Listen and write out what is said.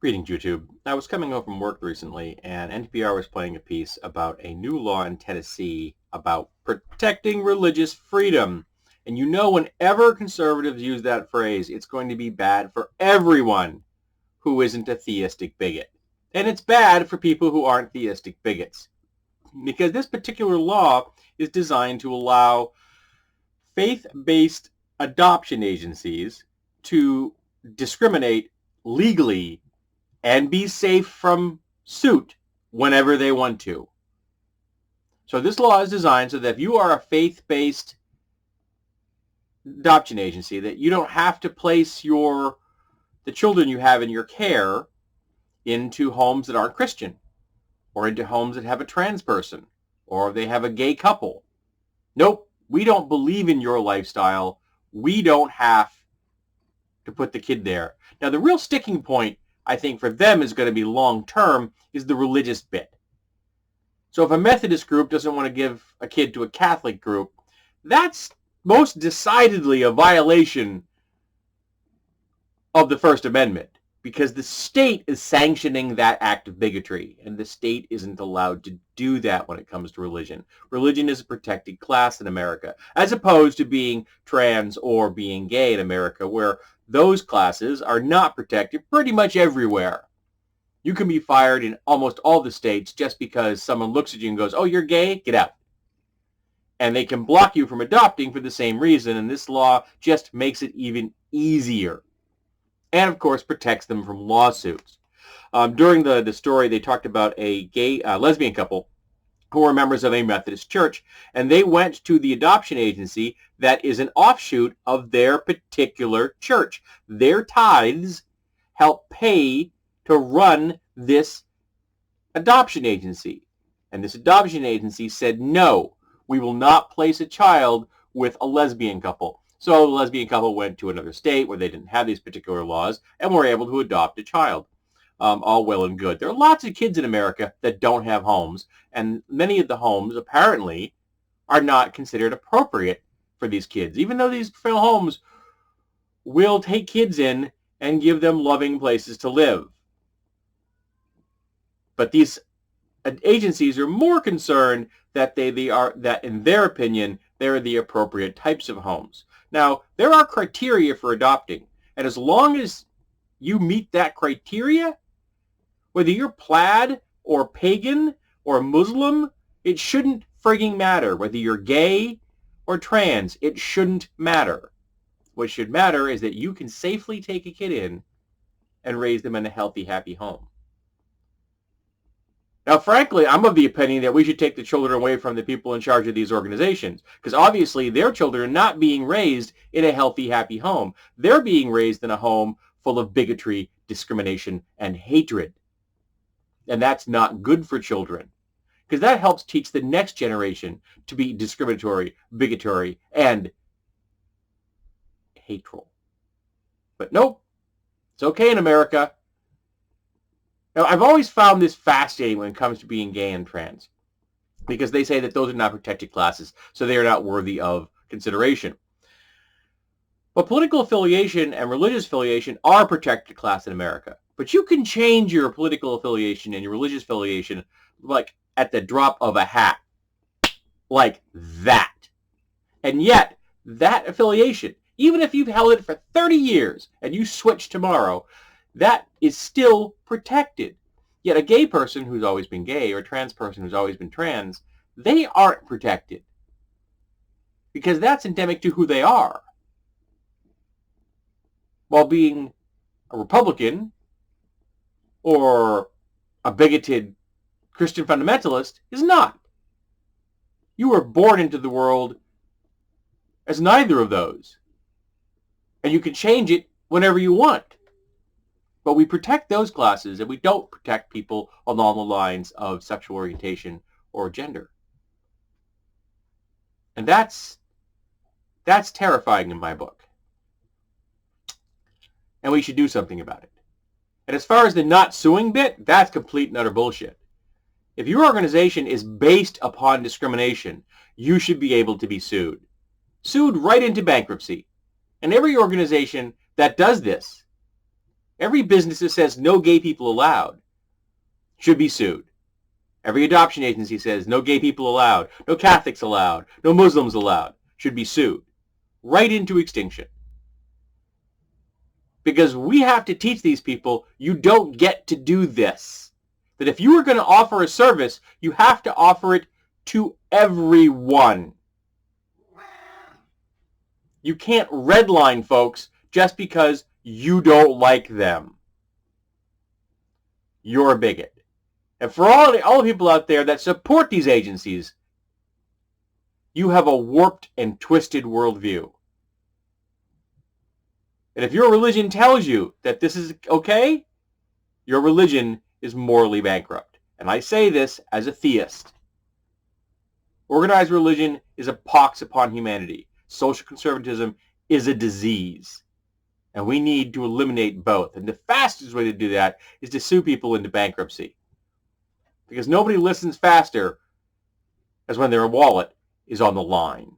Greetings, YouTube. I was coming home from work recently, and NPR was playing a piece about a new law in Tennessee about protecting religious freedom. And you know, whenever conservatives use that phrase, it's going to be bad for everyone who isn't a theistic bigot. And it's bad for people who aren't theistic bigots. Because this particular law is designed to allow faith-based adoption agencies to discriminate legally and be safe from suit whenever they want to. So this law is designed so that if you are a faith-based adoption agency, that you don't have to place the children you have in your care into homes that aren't Christian, or into homes that have a trans person, or they have a gay couple. Nope, we don't believe in your lifestyle. We don't have to put the kid there. Now, the real sticking point, I think, for them is going to be long-term, is the religious bit. So if a Methodist group doesn't want to give a kid to a Catholic group, that's most decidedly a violation of the First Amendment, because the state is sanctioning that act of bigotry, and the state isn't allowed to do that when it comes to religion. Religion is a protected class in America, as opposed to being trans or being gay in America, where those classes are not protected pretty much everywhere. You can be fired in almost all the states just because someone looks at you and goes, "Oh, you're gay? Get out." And they can block you from adopting for the same reason, and this law just makes it even easier. And, of course, protects them from lawsuits. During the story, they talked about a lesbian couple who were members of a Methodist church, and they went to the adoption agency that is an offshoot of their particular church. Their tithes help pay to run this adoption agency. And this adoption agency said, no, we will not place a child with a lesbian couple. So the lesbian couple went to another state where they didn't have these particular laws and were able to adopt a child. All well and good. There are lots of kids in America that don't have homes, and many of the homes apparently are not considered appropriate for these kids, even though these homes will take kids in and give them loving places to live. But these agencies are more concerned that that in their opinion, they're the appropriate types of homes. Now, there are criteria for adopting, and as long as you meet that criteria, whether you're plaid or pagan or Muslim, it shouldn't frigging matter. Whether you're gay or trans, it shouldn't matter. What should matter is that you can safely take a kid in and raise them in a healthy, happy home. Now, frankly, I'm of the opinion that we should take the children away from the people in charge of these organizations, because obviously their children are not being raised in a healthy, happy home. They're being raised in a home full of bigotry, discrimination, and hatred. And that's not good for children, because that helps teach the next generation to be discriminatory, bigotry, and hateful. But nope, it's okay in America. Now, I've always found this fascinating when it comes to being gay and trans, because they say that those are not protected classes, so they are not worthy of consideration. Well, political affiliation and religious affiliation are protected class in America, but you can change your political affiliation and your religious affiliation like at the drop of a hat, like that. And yet, that affiliation, even if you've held it for 30 years and you switch tomorrow, that is still protected. Yet a gay person who's always been gay or a trans person who's always been trans, they aren't protected, because that's endemic to who they are. While being a Republican or a bigoted Christian fundamentalist is not. You were born into the world as neither of those, and you can change it whenever you want. But we protect those classes, and we don't protect people along the lines of sexual orientation or gender. And that's terrifying in my book. And we should do something about it. And as far as the not suing bit, that's complete and utter bullshit. If your organization is based upon discrimination, you should be able to be sued. Sued right into bankruptcy. And every organization that does this Every business that says no gay people allowed should be sued. Every adoption agency says no gay people allowed, no Catholics allowed, no Muslims allowed, should be sued. Right into extinction. Because we have to teach these people you don't get to do this. That if you are going to offer a service, you have to offer it to everyone. You can't redline folks just because you don't like them. You're a bigot. And for all the people out there that support these agencies, you have a warped and twisted worldview. And if your religion tells you that this is okay, your religion is morally bankrupt. And I say this as a theist. Organized religion is a pox upon humanity. Social conservatism is a disease. And we need to eliminate both. And the fastest way to do that is to sue people into bankruptcy. Because nobody listens faster as when their wallet is on the line.